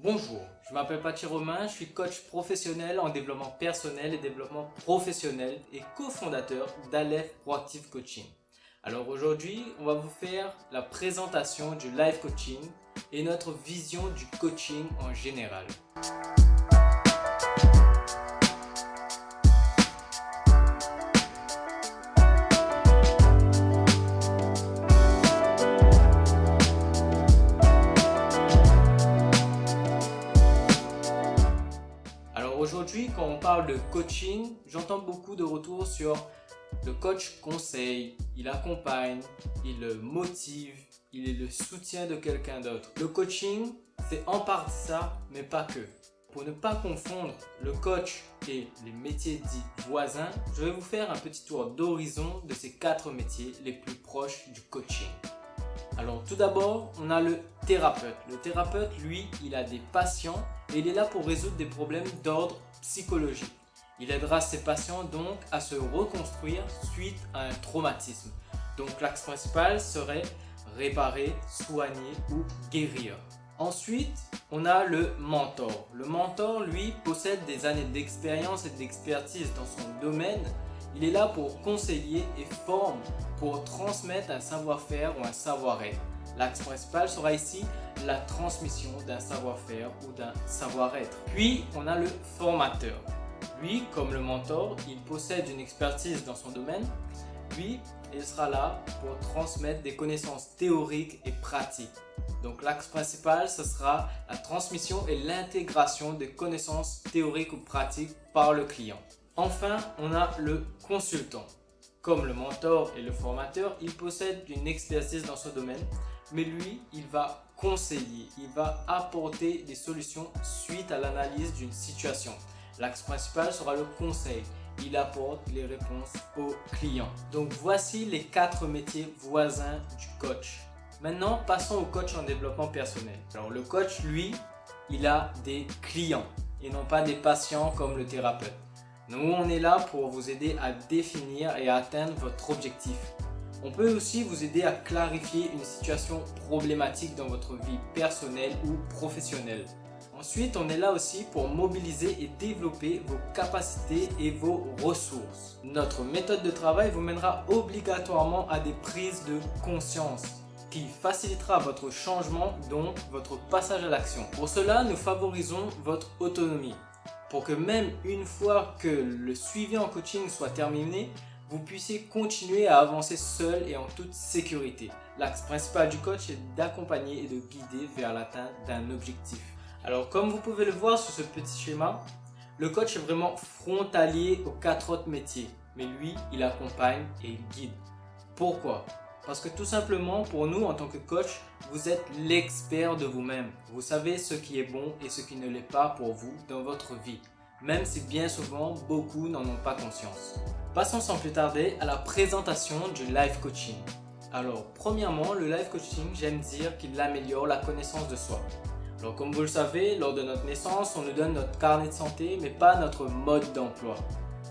Bonjour, je m'appelle Paty Romain, je suis coach professionnel en développement personnel et développement professionnel et cofondateur d'Aleph Proactive Coaching. Alors aujourd'hui, on va vous faire la présentation du live coaching et notre vision du coaching en général. Alors aujourd'hui, quand on parle de coaching, j'entends beaucoup de retours sur le coach conseille, il accompagne, il motive, il est le soutien de quelqu'un d'autre. Le coaching, c'est en partie ça, mais pas que. Pour ne pas confondre le coach et les métiers dits voisins, je vais vous faire un petit tour d'horizon de ces 4 métiers les plus proches du coaching. Alors tout d'abord, on a le thérapeute. Le thérapeute, lui, il a des patients et il est là pour résoudre des problèmes d'ordre psychologique. Il aidera ses patients donc à se reconstruire suite à un traumatisme. Donc l'axe principal serait réparer, soigner ou guérir. Ensuite, on a le mentor. Le mentor, lui, possède des années d'expérience et d'expertise dans son domaine. Il est là pour conseiller et forme pour transmettre un savoir-faire ou un savoir-être. L'axe principal sera ici la transmission d'un savoir-faire ou d'un savoir-être. Puis, on a le formateur. Lui, comme le mentor, il possède une expertise dans son domaine. Lui, il sera là pour transmettre des connaissances théoriques et pratiques. Donc l'axe principal, ce sera la transmission et l'intégration des connaissances théoriques ou pratiques par le client. Enfin, on a le consultant. Comme le mentor et le formateur, il possède une expertise dans ce domaine, mais lui, il va conseiller, il va apporter des solutions suite à l'analyse d'une situation. L'axe principal sera le conseil. Il apporte les réponses aux clients. Donc voici les 4 métiers voisins du coach. Maintenant, passons au coach en développement personnel. Alors le coach, lui, il a des clients et non pas des patients comme le thérapeute. Nous, on est là pour vous aider à définir et à atteindre votre objectif. On peut aussi vous aider à clarifier une situation problématique dans votre vie personnelle ou professionnelle. Ensuite, on est là aussi pour mobiliser et développer vos capacités et vos ressources. Notre méthode de travail vous mènera obligatoirement à des prises de conscience qui facilitera votre changement, donc votre passage à l'action. Pour cela, nous favorisons votre autonomie. Pour que même une fois que le suivi en coaching soit terminé, vous puissiez continuer à avancer seul et en toute sécurité. L'axe principal du coach est d'accompagner et de guider vers l'atteinte d'un objectif. Alors comme vous pouvez le voir sur ce petit schéma, le coach est vraiment frontalier aux 4 autres métiers. Mais lui, il accompagne et il guide. Pourquoi ? Parce que tout simplement, pour nous en tant que coach, vous êtes l'expert de vous-même. Vous savez ce qui est bon et ce qui ne l'est pas pour vous dans votre vie. Même si bien souvent, beaucoup n'en ont pas conscience. Passons sans plus tarder à la présentation du life coaching. Alors, premièrement, le life coaching, j'aime dire qu'il améliore la connaissance de soi. Alors, comme vous le savez, lors de notre naissance, on nous donne notre carnet de santé, mais pas notre mode d'emploi.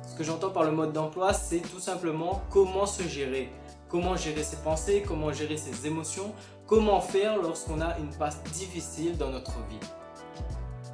Ce que j'entends par le mode d'emploi, c'est tout simplement comment se gérer. Comment gérer ses pensées, comment gérer ses émotions, comment faire lorsqu'on a une passe difficile dans notre vie.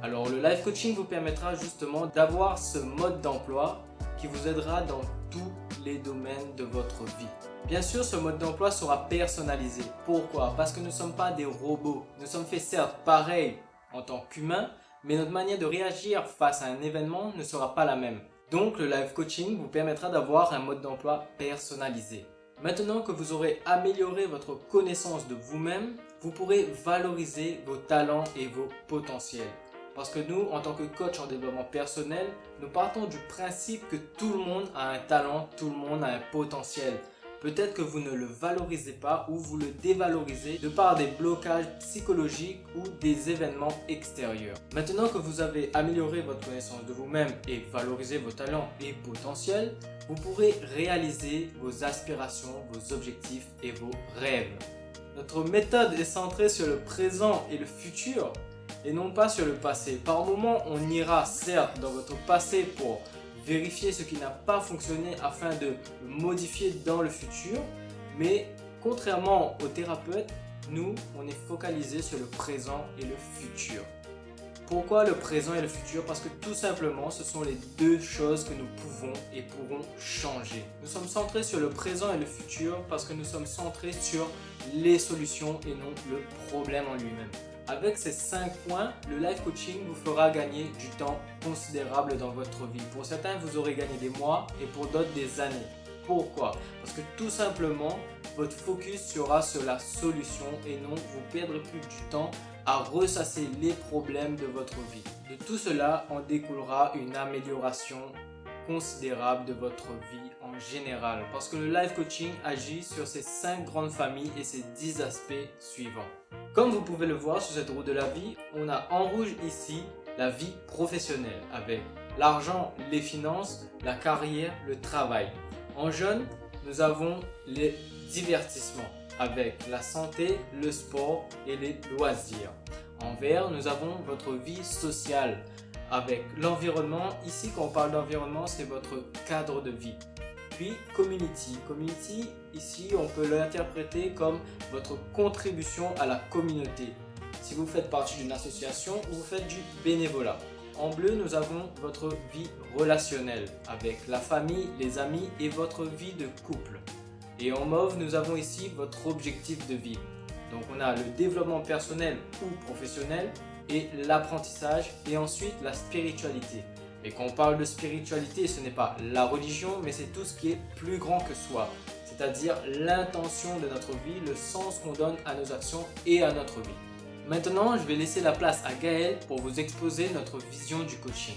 Alors le life coaching vous permettra justement d'avoir ce mode d'emploi qui vous aidera dans tous les domaines de votre vie. Bien sûr, ce mode d'emploi sera personnalisé. Pourquoi ? Parce que nous ne sommes pas des robots. Nous sommes faits certes pareils en tant qu'humains, mais notre manière de réagir face à un événement ne sera pas la même. Donc le life coaching vous permettra d'avoir un mode d'emploi personnalisé. Maintenant que vous aurez amélioré votre connaissance de vous-même, vous pourrez valoriser vos talents et vos potentiels. Parce que nous, en tant que coach en développement personnel, nous partons du principe que tout le monde a un talent, tout le monde a un potentiel. Peut-être que vous ne le valorisez pas ou vous le dévalorisez de par des blocages psychologiques ou des événements extérieurs. Maintenant que vous avez amélioré votre connaissance de vous-même et valorisé vos talents et potentiels, vous pourrez réaliser vos aspirations, vos objectifs et vos rêves. Notre méthode est centrée sur le présent et le futur et non pas sur le passé. Par moments, on ira certes dans votre passé pour vérifier ce qui n'a pas fonctionné afin de le modifier dans le futur, mais contrairement aux thérapeutes, nous, on est focalisé sur le présent et le futur. Pourquoi le présent et le futur? Parce que tout simplement, ce sont les deux choses que nous pouvons et pourrons changer. Nous sommes centrés sur le présent et le futur parce que nous sommes centrés sur les solutions et non le problème en lui-même. Avec ces 5 points, le life coaching vous fera gagner du temps considérable dans votre vie. Pour certains, vous aurez gagné des mois et pour d'autres des années. Pourquoi? Parce que tout simplement, votre focus sera sur la solution et non vous perdrez plus du temps à ressasser les problèmes de votre vie. De tout cela en découlera une amélioration considérable de votre vie en général parce que le life coaching agit sur ces 5 grandes familles et ces 10 aspects suivants. Comme vous pouvez le voir sur cette roue de la vie, on a en rouge ici la vie professionnelle avec l'argent, les finances, la carrière, le travail. En jaune, nous avons les divertissements avec la santé, le sport et les loisirs. En vert, nous avons votre vie sociale avec l'environnement. Ici, quand on parle d'environnement, c'est votre cadre de vie. Puis community. Community, ici, on peut l'interpréter comme votre contribution à la communauté. Si vous faites partie d'une association ou vous faites du bénévolat. En bleu, nous avons votre vie relationnelle avec la famille, les amis et votre vie de couple. Et en mauve, nous avons ici votre objectif de vie. Donc on a le développement personnel ou professionnel et l'apprentissage et ensuite la spiritualité. Et quand on parle de spiritualité, ce n'est pas la religion, mais c'est tout ce qui est plus grand que soi. C'est-à-dire l'intention de notre vie, le sens qu'on donne à nos actions et à notre vie. Maintenant, je vais laisser la place à Gaël pour vous exposer notre vision du coaching.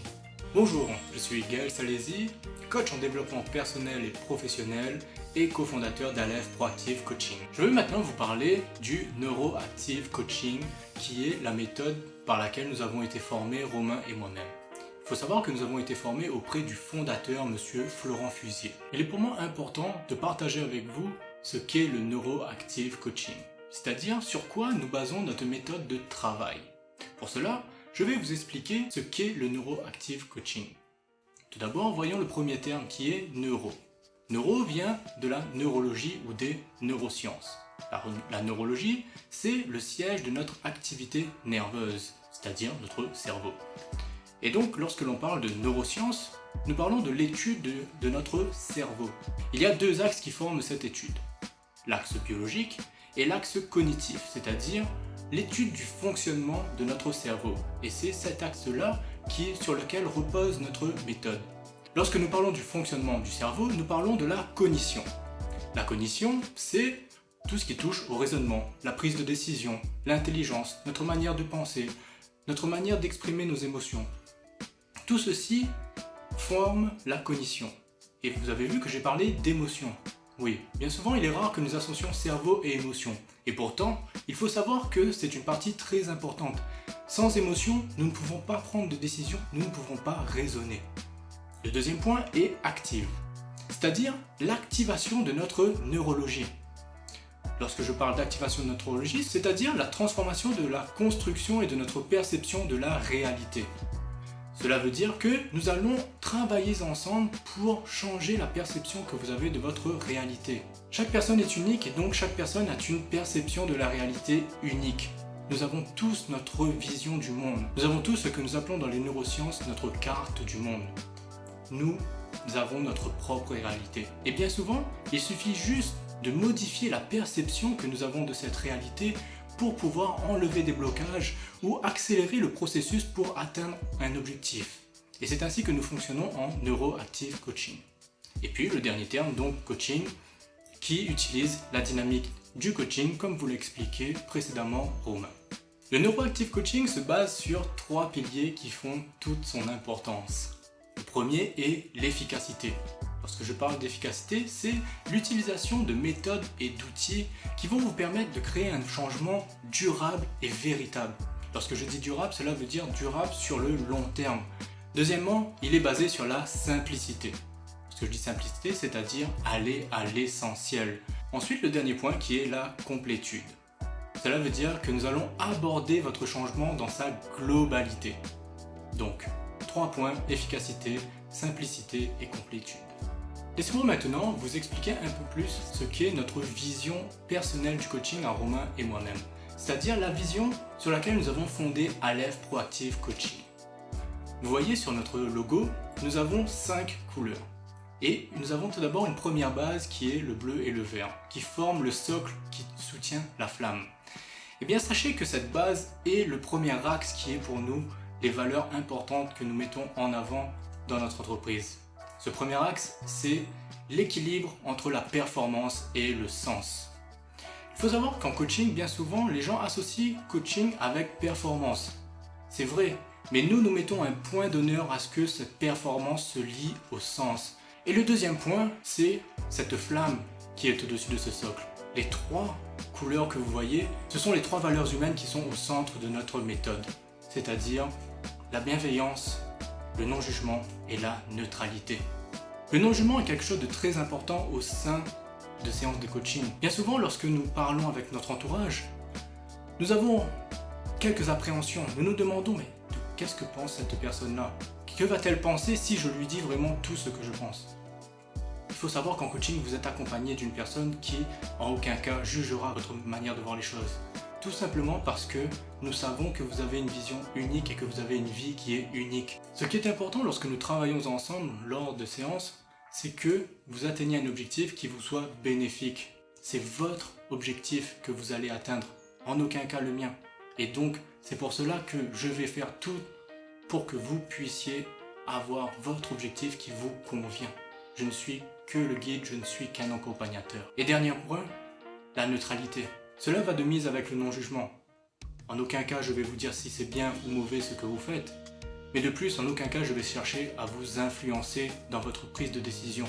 Bonjour, je suis Gaël Salési, coach en développement personnel et professionnel et cofondateur d'Aleph Proactive Coaching. Je vais maintenant vous parler du Neuroactive Coaching qui est la méthode par laquelle nous avons été formés, Romain et moi-même. Il faut savoir que nous avons été formés auprès du fondateur, monsieur Florent Fusier. Il est pour moi important de partager avec vous ce qu'est le Neuroactive Coaching, c'est-à-dire sur quoi nous basons notre méthode de travail. Pour cela, je vais vous expliquer ce qu'est le Neuroactive Coaching. Tout d'abord, voyons le premier terme qui est neuro. Neuro vient de la neurologie ou des neurosciences. La neurologie, c'est le siège de notre activité nerveuse, c'est-à-dire notre cerveau. Et donc, lorsque l'on parle de neurosciences, nous parlons de l'étude de notre cerveau. Il y a 2 axes qui forment cette étude. L'axe biologique et l'axe cognitif, c'est-à-dire l'étude du fonctionnement de notre cerveau. Et c'est cet axe-là sur lequel repose notre méthode. Lorsque nous parlons du fonctionnement du cerveau, nous parlons de la cognition. La cognition, c'est tout ce qui touche au raisonnement, la prise de décision, l'intelligence, notre manière de penser, notre manière d'exprimer nos émotions. Tout ceci forme la cognition. Et vous avez vu que j'ai parlé d'émotion. Oui, bien souvent il est rare que nous associons cerveau et émotion. Et pourtant, il faut savoir que c'est une partie très importante. Sans émotion, nous ne pouvons pas prendre de décision, nous ne pouvons pas raisonner. Le deuxième point est active, c'est-à-dire l'activation de notre neurologie. Lorsque je parle d'activation de notre neurologie, c'est-à-dire la transformation de la construction et de notre perception de la réalité. Cela veut dire que nous allons travailler ensemble pour changer la perception que vous avez de votre réalité. Chaque personne est unique et donc chaque personne a une perception de la réalité unique. Nous avons tous notre vision du monde. Nous avons tous ce que nous appelons dans les neurosciences notre carte du monde. Nous avons notre propre réalité. Et bien souvent, il suffit juste de modifier la perception que nous avons de cette réalité pour pouvoir enlever des blocages ou accélérer le processus pour atteindre un objectif. Et c'est ainsi que nous fonctionnons en Neuroactive Coaching. Et puis le dernier terme, donc coaching, qui utilise la dynamique du coaching comme vous l'expliquez précédemment Romain. Le Neuroactive Coaching se base sur 3 piliers qui font toute son importance. Le premier est l'efficacité. Lorsque je parle d'efficacité, c'est l'utilisation de méthodes et d'outils qui vont vous permettre de créer un changement durable et véritable. Lorsque je dis durable, cela veut dire durable sur le long terme. Deuxièmement, il est basé sur la simplicité. Lorsque je dis simplicité, c'est-à-dire aller à l'essentiel. Ensuite, le dernier point qui est la complétude. Cela veut dire que nous allons aborder votre changement dans sa globalité. Donc, 3 points, efficacité, simplicité et complétude. Laissez-moi maintenant vous expliquer un peu plus ce qu'est notre vision personnelle du coaching à Romain et moi-même. c'est-à-dire la vision sur laquelle nous avons fondé Aleph Proactive Coaching. Vous voyez sur notre logo, nous avons 5 couleurs. Et nous avons tout d'abord une première base qui est le bleu et le vert, qui forment le socle qui soutient la flamme. Eh bien sachez que cette base est le premier axe qui est pour nous les valeurs importantes que nous mettons en avant dans notre entreprise. Ce premier axe, c'est l'équilibre entre la performance et le sens. Il faut savoir qu'en coaching, bien souvent, les gens associent coaching avec performance. C'est vrai, mais nous mettons un point d'honneur à ce que cette performance se lie au sens. Et le deuxième point, c'est cette flamme qui est au-dessus de ce socle. Les 3 couleurs que vous voyez, ce sont les 3 valeurs humaines qui sont au centre de notre méthode, c'est-à-dire la bienveillance, le non-jugement et la neutralité. Le non-jugement est quelque chose de très important au sein de séances de coaching. Bien souvent, lorsque nous parlons avec notre entourage, nous avons quelques appréhensions. Nous nous demandons, mais qu'est-ce que pense cette personne-là? Que va-t-elle penser si je lui dis vraiment tout ce que je pense? Il faut savoir qu'en coaching, vous êtes accompagné d'une personne qui, en aucun cas, jugera votre manière de voir les choses. Tout simplement parce que nous savons que vous avez une vision unique et que vous avez une vie qui est unique. Ce qui est important lorsque nous travaillons ensemble lors de séances, c'est que vous atteigniez un objectif qui vous soit bénéfique. C'est votre objectif que vous allez atteindre, en aucun cas le mien. Et donc, c'est pour cela que je vais faire tout pour que vous puissiez avoir votre objectif qui vous convient. Je ne suis que le guide, je ne suis qu'un accompagnateur. Et dernier point, la neutralité. Cela va de mise avec le non-jugement. En aucun cas je vais vous dire si c'est bien ou mauvais ce que vous faites, mais de plus, en aucun cas je vais chercher à vous influencer dans votre prise de décision.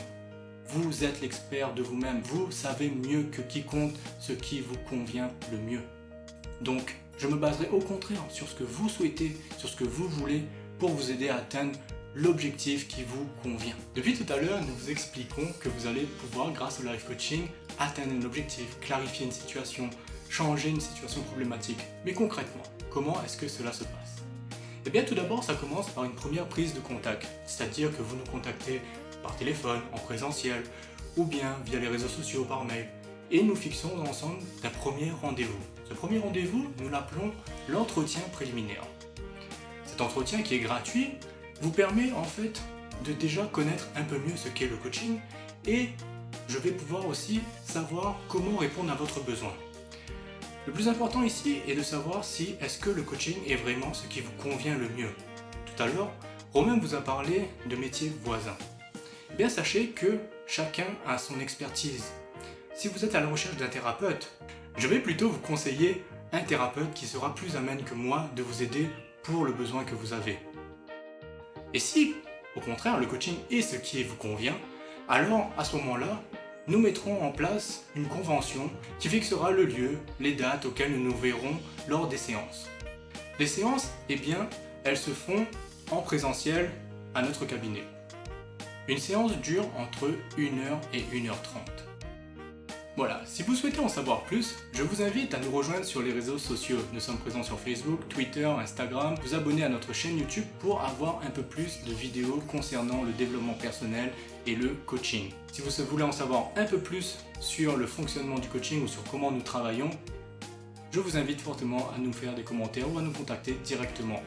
Vous êtes l'expert de vous-même, vous savez mieux que quiconque ce qui vous convient le mieux. Donc, je me baserai au contraire sur ce que vous souhaitez, sur ce que vous voulez, pour vous aider à atteindre l'objectif qui vous convient. Depuis tout à l'heure, nous vous expliquons que vous allez pouvoir, grâce au life coaching, atteindre un objectif, clarifier une situation, changer une situation problématique. Mais concrètement, comment est-ce que cela se passe? Eh bien tout d'abord, ça commence par une première prise de contact, c'est-à-dire que vous nous contactez par téléphone, en présentiel, ou bien via les réseaux sociaux, par mail, et nous fixons ensemble un premier rendez-vous. Ce premier rendez-vous, nous l'appelons l'entretien préliminaire. Cet entretien qui est gratuit vous permet en fait de déjà connaître un peu mieux ce qu'est le coaching et je vais pouvoir aussi savoir comment répondre à votre besoin. Le plus important ici est de savoir si est-ce que le coaching est vraiment ce qui vous convient le mieux. Tout à l'heure, Romain vous a parlé de métiers voisins. Eh bien sachez que chacun a son expertise. Si vous êtes à la recherche d'un thérapeute, je vais plutôt vous conseiller un thérapeute qui sera plus à même que moi de vous aider pour le besoin que vous avez. Et si, au contraire, le coaching est ce qui vous convient, alors à ce moment-là, nous mettrons en place une convention qui fixera le lieu, les dates auxquelles nous nous verrons lors des séances. Les séances, eh bien, elles se font en présentiel à notre cabinet. Une séance dure entre 1h et 1h30. Voilà, si vous souhaitez en savoir plus, je vous invite à nous rejoindre sur les réseaux sociaux. Nous sommes présents sur Facebook, Twitter, Instagram. Vous abonner à notre chaîne YouTube pour avoir un peu plus de vidéos concernant le développement personnel et le coaching. Si vous voulez en savoir un peu plus sur le fonctionnement du coaching ou sur comment nous travaillons, je vous invite fortement à nous faire des commentaires ou à nous contacter directement.